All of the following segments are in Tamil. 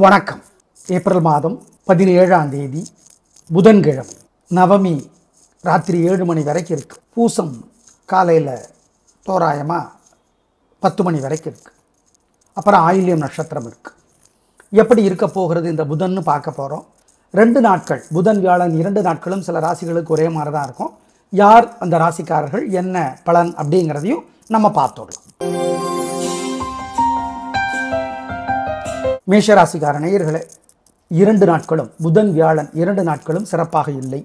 வணக்கம். ஏப்ரல் மாதம் 17ஆம் தேதி புதன்கிழமை. நவமி ராத்திரி 7 மணி வரைக்கும் இருக்கு. பூசம் காலையில் தோராயமாக 10 மணி வரைக்கும் இருக்கு. அப்புறம் ஆயில்யம் நட்சத்திரம் இருக்கு. எப்படி இருக்க போகிறது இந்த புதன்னு பார்க்க போகிறோம். 2 நாட்கள் புதன் வியாழன் 2 நாட்களும் சில ராசிகளுக்கு ஒரே மாதிரி தான் இருக்கும். யார் அந்த ராசிக்காரர்கள், என்ன பலன் அப்படிங்கிறதையும் நம்ம பார்த்துடலாம். மேஷராசிக்கார நேயர்களே, 2 நாட்களும் புதன் வியாழன் 2 நாட்களும் சிறப்பாக இல்லை.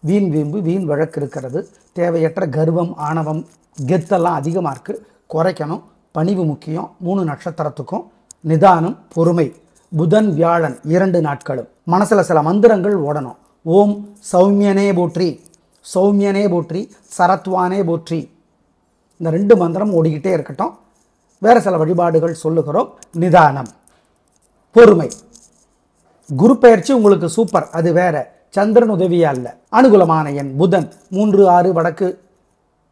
வீண் வீம்பு வீண் வழக்கு இருக்கிறது. தேவையற்ற கர்வம் ஆணவம் கெத்தெல்லாம் அதிகமாக இருக்குது. குறைக்கணும். பணிவு முக்கியம். 3 நட்சத்திரத்துக்கும் நிதானம் பொறுமை. புதன் வியாழன் 2 நாட்களும் மனசில் சில மந்திரங்கள் ஓடணும். ஓம் சௌமியனே போற்றி, சௌமியனே போற்றி, சரத்வானே போற்றி. இந்த 2 மந்திரம் ஓடிக்கிட்டே இருக்கட்டும். வேறு சில வழிபாடுகள் சொல்லுகிறோம். நிதானம் பொறுமை. குரு பெயர்ச்சி உங்களுக்கு சூப்பர், அது வேற. சந்திரன் உதவியா அல்ல. அனுகூலமான எண் புதன் 3, 6 வடக்கு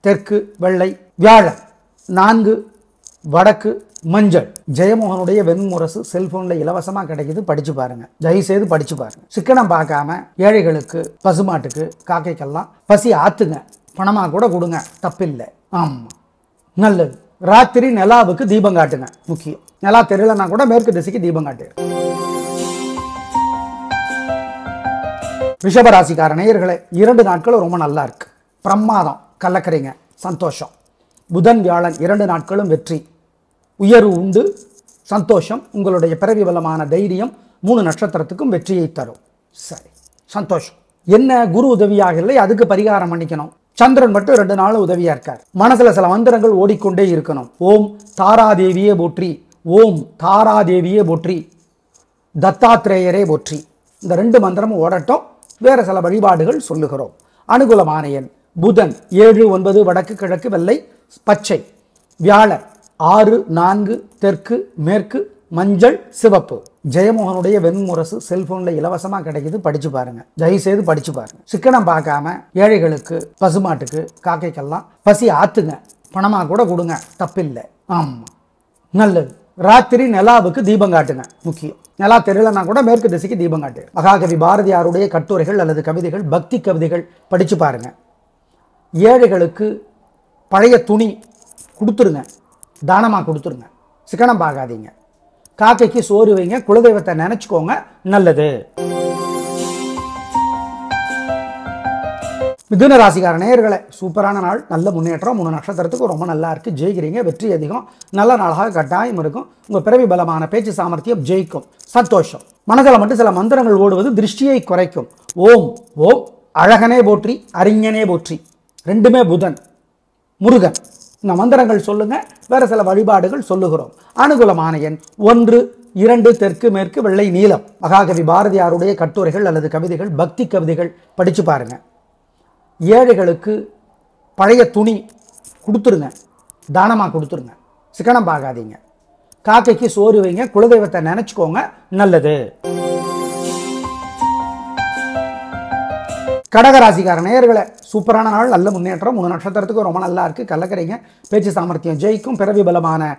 தெற்கு வெள்ளை. வியாழன் 4 வடக்கு மஞ்சள். ஜெயமோகனுடைய வெண்முரசு செல்போனில் இலவசமாக கிடைக்குது, படிச்சு பாருங்க. தயவுசெய்து படிச்சு பாருங்க. சிக்கனம் பார்க்காம ஏழைகளுக்கு, பசுமாட்டுக்கு, காக்கைக்கெல்லாம் பசி ஆத்துங்க. பணமாக கூட கொடுங்க, தப்பில்லை. ஆமாம், நல்லது. ராத்திரி நிலாவுக்கு தீபம் காட்டுங்க, முக்கியம். நிலா தெரியலன்னா கூட மேற்கு திசைக்கு தீபம் காட்டு. ரிஷபராசிக்கார நேயர்களே, 2 நாட்களும் ரொம்ப நல்லா இருக்கு. பிரமாதம், கலக்கறீங்க, சந்தோஷம். புதன் வியாழன் 2 நாட்களும் வெற்றி, உயர்வு உண்டு, சந்தோஷம். உங்களுடைய பிறவி பலமான தைரியம் 3 நட்சத்திரத்துக்கும் வெற்றியை தரும். சரி, சந்தோஷம். என்ன குரு உதவியாக இல்லை, அதுக்கு பரிகாரம் பண்ணிக்கணும். சந்திரன் மட்டும் 2 நாள் உதவியா இருக்கார். மனசுல சில மந்திரங்கள் ஓடிக்கொண்டே இருக்கணும். ஓம் தாராதேவியே போற்றி, ஓம் தாராதேவியே போற்றி, தத்தாத்ரேயரே போற்றி. இந்த 2 மந்திரமும் ஓடட்டும். வேறு சில வழிபாடுகள் சொல்லுகிறோம். அனுகூலமான எண் புதன் 7, 9 வடக்கு கிழக்கு வெள்ளை பச்சை. வியாழன் 6, 4 தெற்கு மேற்கு மஞ்சள் சிவப்பு. ஜெயமோகனுடைய வெண்முரசு செல்போனில் இலவசமாக கிடைக்குது, படிச்சு பாருங்க. தயவுசெய்து படிச்சு பாருங்க. சிக்கனம் பார்க்காம ஏழைகளுக்கு, பசுமாட்டுக்கு, காக்கைக்கெல்லாம் பசி ஆத்துங்க. பணமாக கூட கொடுங்க, தப்பில்லை. ஆமாம், நல்லது. ராத்திரி நிலாவுக்கு தீபம் காட்டுங்க, முக்கியம். நிலா தெரியலன்னா கூட மேற்கு திசைக்கு தீபம் காட்டு. மகாகவி பாரதியாருடைய கட்டுரைகள் அல்லது கவிதைகள், பக்தி கவிதைகள் படிச்சு பாருங்க. ஏழைகளுக்கு பழைய துணி கொடுத்துருங்க, தானமாக கொடுத்துருங்க. சிக்கனம் பார்க்காதீங்க. காக்கைக்கு சோறு வைங்க, குலதெய்வத்தை நினைச்சுக்கோங்க, நல்லது. மிதுன ராசிக்கார நேயர்களே, சூப்பரான நாள், நல்ல முன்னேற்றம். 3 நட்சத்திரத்துக்கு ரொம்ப நல்லா இருக்கு. ஜெயிக்கிறீங்க, வெற்றி அதிகம். நல்ல நாளாக கட்டாயம் இருக்கும். உங்க பிறவி பலமான பேச்சு சாமர்த்தியம் ஜெயிக்கும். சந்தோஷம். மனதில் மட்டும் சில மந்திரங்கள் ஓடுவது திருஷ்டியை குறைக்கும். ஓம் ஓம் அழகனே போற்றி, அறிஞனே போற்றி. 2மே புதன். முருகன். இந்த மந்திரங்கள் சொல்லுங்க. வேற சில வழிபாடுகள் சொல்லுகிறோம். அனுகூலமான எண் 1, 2 தெற்கு மேற்கு வெள்ளை நீலம். மகாகவி பாரதியாருடைய கட்டுரைகள் அல்லது கவிதைகள், பக்தி கவிதைகள் படிச்சு பாருங்க. ஏழைகளுக்கு பழைய துணி கொடுத்துருங்க, தானமாக கொடுத்துருங்க. சிக்கனம் பார்க்காதீங்க. காக்கைக்கு சோறு வைங்க, குலதெய்வத்தை நினைச்சுக்கோங்க, நல்லது. கடகராசிக்கார நேயர்களே, சூப்பரான நாள், நல்ல முன்னேற்றம். 3 நட்சத்திரத்துக்கு ரொம்ப நல்லா இருக்கு. கலக்கறீங்க, பேச்சு சாமர்த்தியம் ஜெயிக்கும். பிறவி பலமான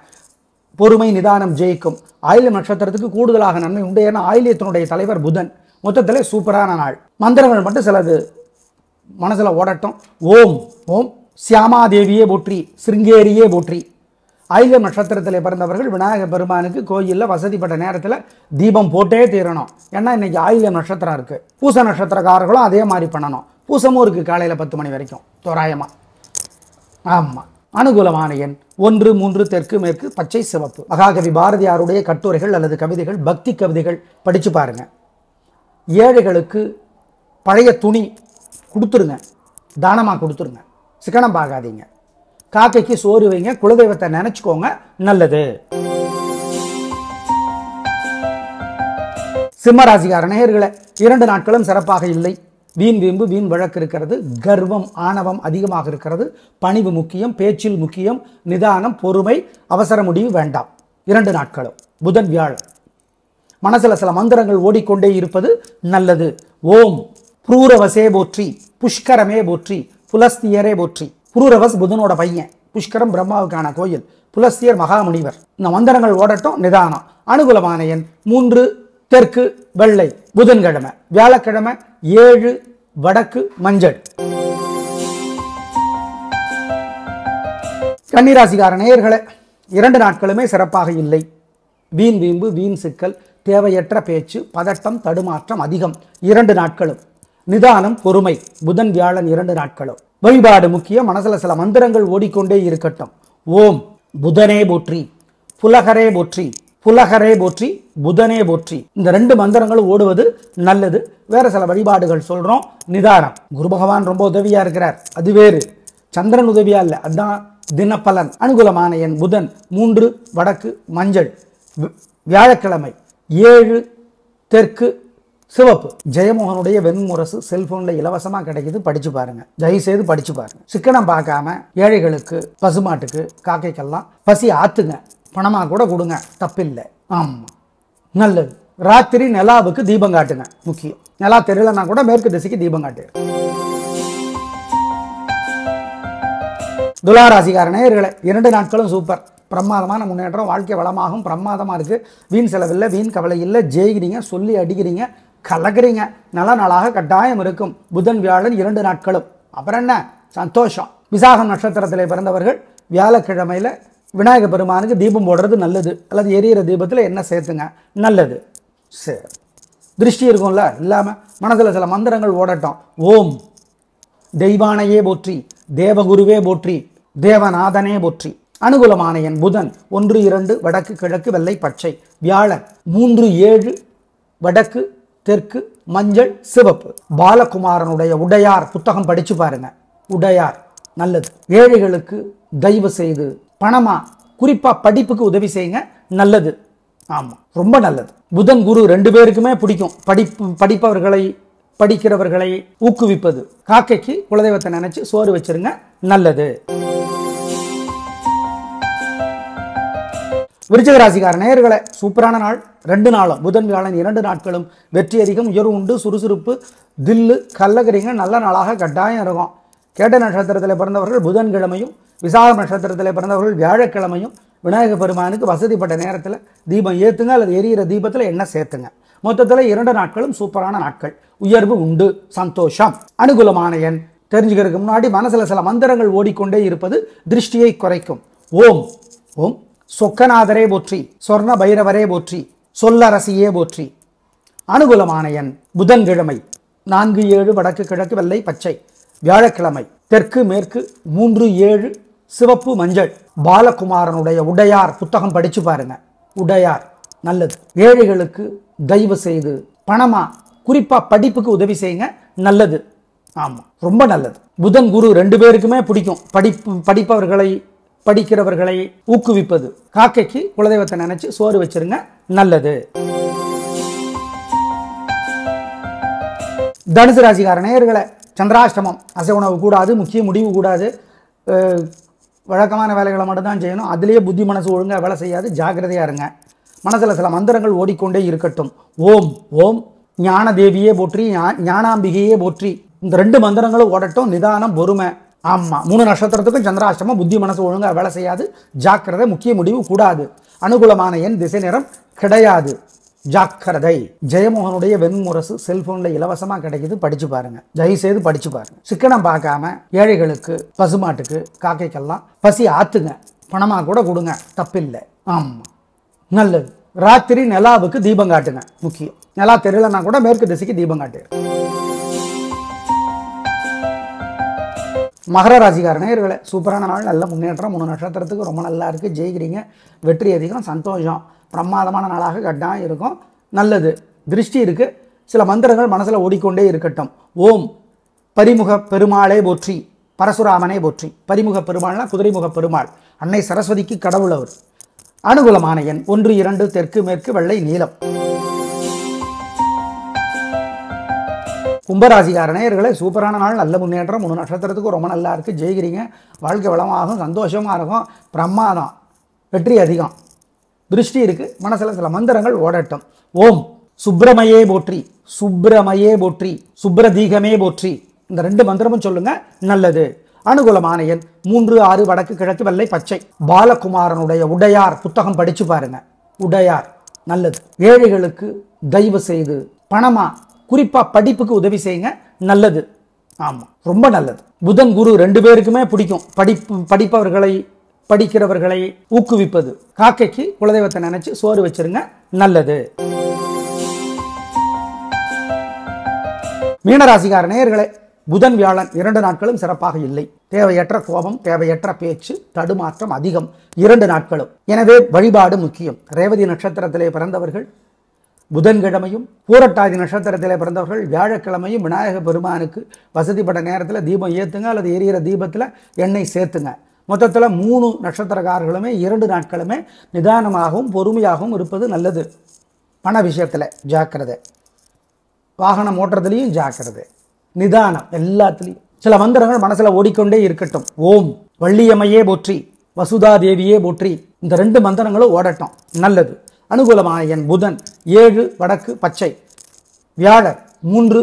பொறுமை நிதானம் ஜெயிக்கும். ஆயில்யம் நட்சத்திரத்துக்கு கூடுதலாக நன்மை உண்டு. ஏன்னா ஆயில்யத்தினுடைய தலைவர் புதன். மொத்தத்தில் சூப்பரான நாள். மந்திரங்கள் மட்டும் சிலது மனசில் ஓடட்டும். ஓம் ஓம் சியாமாதேவியே போற்றி, சிருங்கேரியே போற்றி. ஆயில்யம் நட்சத்திரத்தில் பிறந்தவர்கள் விநாயகர் பெருமானுக்கு கோயிலில் வசதிப்பட்ட நேரத்தில் தீபம் போட்டே தீரணும். ஏன்னா இன்னைக்கு ஆயில்யம் நட்சத்திரம் இருக்கு. பூச நட்சத்திரக்காரர்களும் அதே மாதிரி பண்ணணும். பூசமும் இருக்கு காலையில் 10 மணி வரைக்கும் தோராயமா. ஆமாம், அனுகூலமான எண் 1, 3 தெற்கு மேற்கு பச்சை சிவப்பு. மகாகவி பாரதியாருடைய கட்டுரைகள் அல்லது கவிதைகள், பக்தி கவிதைகள் படிச்சு பாருங்க. ஏழைகளுக்கு பழைய துணி கொடுத்துருங்க, தானமாக கொடுத்துருங்க. சிக்கனம் பார்க்காதீங்க. காக்கைக்கு சோறு வைங்க, குலதெய்வத்தை நினைச்சுக்கோங்க, நல்லது. சிம்மராசிக்கார நேயர்களே, 2 நாட்களும் சிறப்பாக இல்லை. வீண் வீம்பு வீண் வழக்கு இருக்கிறது. கர்வம் ஆணவம் அதிகமாக இருக்கிறது. பணிவு முக்கியம், பேச்சில் முக்கியம். நிதானம் பொறுமை, அவசர முடிவு வேண்டாம். 2 நாட்களும் புதன் வியாழன் மனசில் சில மந்திரங்கள் ஓடிக்கொண்டே இருப்பது நல்லது. ஓம் புரூரவசே போற்றி, புஷ்கரமே போற்றி, புலஸ்தியரே போற்றி. புரூரவஸ் புதனோட பையன். புஷ்கரம் பிரம்மாவுக்கான கோயில். புலஸ்தியர் மகாமுனிவர். இந்த மந்திரங்கள் ஓடட்டும். நிதானம். அனுகூலமான எண் 3 தெற்கு வெள்ளை புதன்கிழமை. வியாழக்கிழமை 7 வடக்கு மஞ்சள். கன்னிராசிக்கார நேயர்களே, 2 நாட்களுமே சிறப்பாக இல்லை. வீண் வீம்பு, வீண் சிக்கல், தேவையற்ற பேச்சு, பதட்டம், தடுமாற்றம் அதிகம். 2 நாட்களும் நிதானம், பொறுமை. புதன் வியாழன் 2 நாட்களும் வழிபாடு முக்கியம். மனசுல சில மந்திரங்கள் ஓடிக்கொண்டே இருக்கட்டும். ஓம் புதனே போற்றி, புலகரே போற்றி, புலகரே போற்றி, புதனே போற்றி. இந்த 2 மந்திரங்களும் ஓடுவது நல்லது. வேற சில வழிபாடுகள் சொல்றோம். நிதானம். குரு பகவான் ரொம்ப உதவியா இருக்கிறார், அது வேறு. சந்திரன் உதவியா இல்லை, அதுதான் தினப்பலன். அனுகூலமான எண் புதன் 3 வடக்கு மஞ்சள். வியாழக்கிழமை 7 தெற்கு சிவப்பு. ஜெயமோகனுடைய வெண்முரசு செல்போன்ல இலவசமா கிடைக்குது, படிச்சு பாருங்க. தயவு செய்து படிச்சு பாருங்க. சிக்கனம் பார்க்காம ஏழைகளுக்கு, பசுமாட்டுக்கு, காக்கைக்கெல்லாம் பசி ஆத்துங்க. பணமா கூட கொடுங்க, தப்பில்லை. ஆமா, நல்லது. ராத்திரி நிலாவுக்கு தீபம் காட்டுங்க, முக்கியம். நிலா தெரியலன்னா கூட மேற்கு திசைக்கு தீபம் காட்டு. துளாராசிக்கார நேயர்களே, 2 நாட்களும் சூப்பர், பிரமாதமான முன்னேற்றம். வாழ்க்கை வளமாகும், பிரமாதமா இருக்கு. வீண் செலவில்லை, வீண் கவலை இல்லை. ஜெயிக்கிறீங்க, சொல்லி அடிக்கிறீங்க, கலக்கிறீங்க. நல்ல நாளாக கட்டாயம் இருக்கும். புதன் வியாழன் 2 நாட்களும். அப்புறம் என்ன சந்தோஷம். விசாகம் நட்சத்திரத்திலே பிறந்தவர்கள் வியாழக்கிழமையில விநாயக பெருமானுக்கு தீபம் போடுறது நல்லது. அல்லது எரியிற தீபத்தில் என்ன சேர்த்துங்க, நல்லது. சரி, திருஷ்டி இருக்கும்ல, இல்லாம மனசுல சில மந்திரங்கள் ஓடட்டும். ஓம் தெய்வானையே போற்றி, தேவகுருவே போற்றி, தேவநாதனே போற்றி. அனுகூலமான எண் புதன் 1 2 வடக்கு கிழக்கு வெள்ளை பச்சை. வியாழன் 3 7 வடக்கு தெற்கு மஞ்சள் சிவப்பு. பாலகுமாரனுடைய உடையார் புத்தகம் படிச்சு பாருங்க. உடையார் நல்லது. ஏழைகளுக்கு தயவு செய்து பணமா, குறிப்பா படிப்புக்கு உதவி செய்யுங்க, நல்லது. ஆமா, ரொம்ப நல்லது. புதன் குரு 2 பேருக்குமே பிடிக்கும். படிப்பவர்களை, படிக்கிறவர்களை ஊக்குவிப்பது. காக்கைக்கு குலதெய்வத்தை நினைச்சு சோறு வச்சிருங்க, நல்லது. விருச்சிக ராசிக்கார நேயர்களே, சூப்பரான நாள். 2 நாளும் புதன் வியாழன் 2 நாட்களும் வெற்றி அதிகம், உயர்வு உண்டு, சுறுசுறுப்பு, தில்லு, கல்லகரிங்க. நல்ல நாளாக கட்டாயம் இருக்கும். கேட்ட நட்சத்திரத்தில் பிறந்தவர்கள் புதன்கிழமையும், விசாக நட்சத்திரத்தில் பிறந்தவர்கள் வியாழக்கிழமையும் விநாயக பெருமானுக்கு வசதிப்பட்ட நேரத்தில் தீபம் ஏற்றுங்க, அல்லது எரியிற தீபத்தில் என்ன சேர்த்துங்க. மொத்தத்தில் 2 நாட்களும் சூப்பரான நாட்கள். உயர்வு உண்டு, சந்தோஷம். அனுகூலமான எண் தெரிஞ்சுக்கிறதுக்கு முன்னாடி மனசுல சில மந்திரங்கள் ஓடிக்கொண்டே இருப்பது திருஷ்டியை குறைக்கும். ஓம் ஓம் சொக்கநாதரே போற்றி, சொர்ண பைரவரே போற்றி, சொல்லரசியே போற்றி. அனுகூலமான எண் புதன்கிழமை 4 7 வடக்கு கிழக்கு வெள்ளை பச்சை. வியாழக்கிழமை தெற்கு மேற்கு 3 7 சிவப்பு மஞ்சள். பாலகுமாரனுடைய உடையார் புத்தகம் படிச்சு பாருங்க. உடையார் நல்லது. ஏழைகளுக்கு தயவு செய்து பணமா, குறிப்பா படிப்புக்கு உதவி செய்யுங்க, நல்லது. ஆமா, ரொம்ப நல்லது. புதன் குரு 2 பேருக்குமே பிடிக்கும். படிப்பவர்களை, படிக்கிறவர்களை ஊக்குவிப்பது. காக்கைக்கு குலதெய்வத்தை நினைச்சு சோறு வச்சிருங்க, நல்லது. தனுசு ராசிக்கார நேயர்களே, சந்திராஷ்டமம். அசை உணவு கூடாது, முக்கிய முடிவு கூடாது. வழக்கமான வேலைகளை மட்டும்தான் செய்யணும். அதுலேயே புத்தி மனசு ஒழுங்காக வேலை செய்யாது, ஜாக்கிரதையா இருங்க. மனசில் சில மந்திரங்கள் ஓடிக்கொண்டே இருக்கட்டும். ஓம் ஓம் ஞான தேவியே போற்றி, ஞானாம்பிகையே போற்றி. இந்த 2 மந்திரங்களும் ஓடட்டும். நிதானம், பொறுமை. ஆமா, 3 நட்சத்திரத்துக்கும் சந்திராஷ்டமம். புத்தி மனசு ஒழுங்காக வேலை செய்யாது, ஜாக்கிரதை. முக்கிய முடிவு கூடாது. அனுகூலமான எண் திசை நிறம் கிடையாது, ஜாக்கிரதை. ஜெயமோகனுடைய வெண்முரசு செல்போன்ல இலவசமா கிடைக்குது, படிச்சு பாருங்க. தயவு செய்து படிச்சு பாருங்க. சிக்கனம் பார்க்காம ஏழைகளுக்கு, பசுமாட்டுக்கு, காக்கைக்கெல்லாம் பசி ஆத்துங்க. பணமா கூட கொடுங்க, தப்பில்லை. ஆமா, நல்லது. ராத்திரி நிலாவுக்கு தீபம் காட்டுங்க, முக்கியம். நிலா தெரியலன்னா கூட மேற்கு திசைக்கு தீபம் காட்டு. மகர ராசிக்கார நேயர்களே, சூப்பரான நாள், நல்ல முன்னேற்றம். 3 நட்சத்திரத்துக்கு ரொம்ப நல்லா இருக்கு. ஜெயிக்கிறீங்க, வெற்றி அதிகம், சந்தோஷம். பிரமாதமான நாளாக கட்டாயம் இருக்கும், நல்லது. திருஷ்டி இருக்கு. சில மந்திரங்கள் மனசுல ஓடிக்கொண்டே இருக்கட்டும். ஓம் பரிமுக பெருமாளே போற்றி, பரசுராமனே போற்றி. பரிமுக பெருமாள்னா குதிரைமுக பெருமாள். அன்னை சரஸ்வதிக்கு கடவுள் அவர். அனுகூலமான எண் 1 2 தெற்கு மேற்கு வெள்ளை நீலம். கும்பராசிக்கார நேயர்களே, சூப்பரான நாள், நல்ல முன்னேற்றம். 3 நட்சத்திரத்துக்கு ரொம்ப நல்லா இருக்கு. ஜெயிக்கிறீங்க, வாழ்க்கை வளமாகும், சந்தோஷமா இருக்கும், பிரமாதம், வெற்றி அதிகம். திருஷ்டி இருக்கு. மனசுல சில மந்திரங்கள் ஓடட்டும். ஓம் சுப்பிரமையே போற்றி, சுப்பிரமையே போற்றி, சுப்ரதீகமே போற்றி. இந்த 2 மந்திரமும் சொல்லுங்க, நல்லது. அனுகூலமான எண் 3 6 வடக்கு கிழக்கு வெள்ளை பச்சை. பாலகுமாரனுடைய உடையார் புத்தகம் படிச்சு பாருங்க. உடையார் நல்லது. ஏழைகளுக்கு தயவு செய்து பணமா குறிப்பா படிப்புக்கு உதவி செய்யுங்க, நல்லது. ஆமா, ரொம்ப நல்லது. புதன் குரு 2 பேருக்குமே பிடிக்கும். படிப்பவர்களை படிக்கிறவர்களை ஊக்குவிப்பது. காக்கைக்கு குலதெய்வத்தை நினைச்சு சோறு வச்சிருங்க, நல்லது. மீனராசிக்கார நேயர்களே, புதன் வியாழன் 2 நாட்களும் சிறப்பாக இல்லை. தேவையற்ற கோபம், தேவையற்ற பேச்சு, தடுமாற்றம் அதிகம் 2 நாட்களும். எனவே வழிபாடு முக்கியம். ரேவதி நட்சத்திரத்திலே பிறந்தவர்கள் புதன்கிழமையும், பூரட்டாதி நட்சத்திரத்திலே பிறந்தவர்கள் வியாழக்கிழமையும் விநாயக பெருமானுக்கு வசதிப்பட்ட நேரத்தில் தீபம் ஏற்றுங்க, அல்லது எரியிற தீபத்தில் எண்ணெய் சேர்த்துங்க. மொத்தத்தில் 3 நட்சத்திரக்காரர்களுமே 2 நாட்களுமே நிதானமாகவும் பொறுமையாகவும் இருப்பது நல்லது. பண விஷயத்தில் ஜாக்கிரதை, வாகனம் ஓட்டுறதுலையும் ஜாக்கிரதை, நிதானம் எல்லாத்துலேயும். சில மந்திரங்கள் மனசில் ஓடிக்கொண்டே இருக்கட்டும். ஓம் வள்ளியம்மையே போற்றி, வசுதா தேவியே போற்றி, இந்த 2 மந்திரங்களும் ஓடட்டும், நல்லது. அனுகூலமான எண் புதன் 7 வடக்கு பச்சை, வியாழர் 3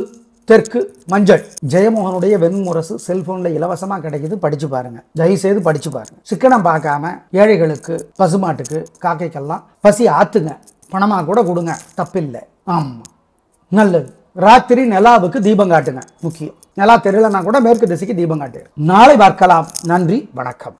தெற்கு மஞ்சள். ஜெயமோகனுடைய வெண்முரசு செல்போன்ல இலவசமா கிடைக்குது, படிச்சு பாருங்க, தயவுசெய்து படிச்சு பாருங்க. சிக்கனம் பார்க்காம ஏழைகளுக்கு, பசுமாட்டுக்கு, காக்கைக்கெல்லாம் பசி ஆத்துங்க, பணமா கூட கொடுங்க, தப்பில்லை. ஆமா, நல்லது. ராத்திரி நிலாவுக்கு தீபம் காட்டுங்க, முக்கியம். நிலா தெரியலன்னா கூட மேற்கு திசைக்கு தீபம் காட்டு. நாளை பார்க்கலாம். நன்றி, வணக்கம்.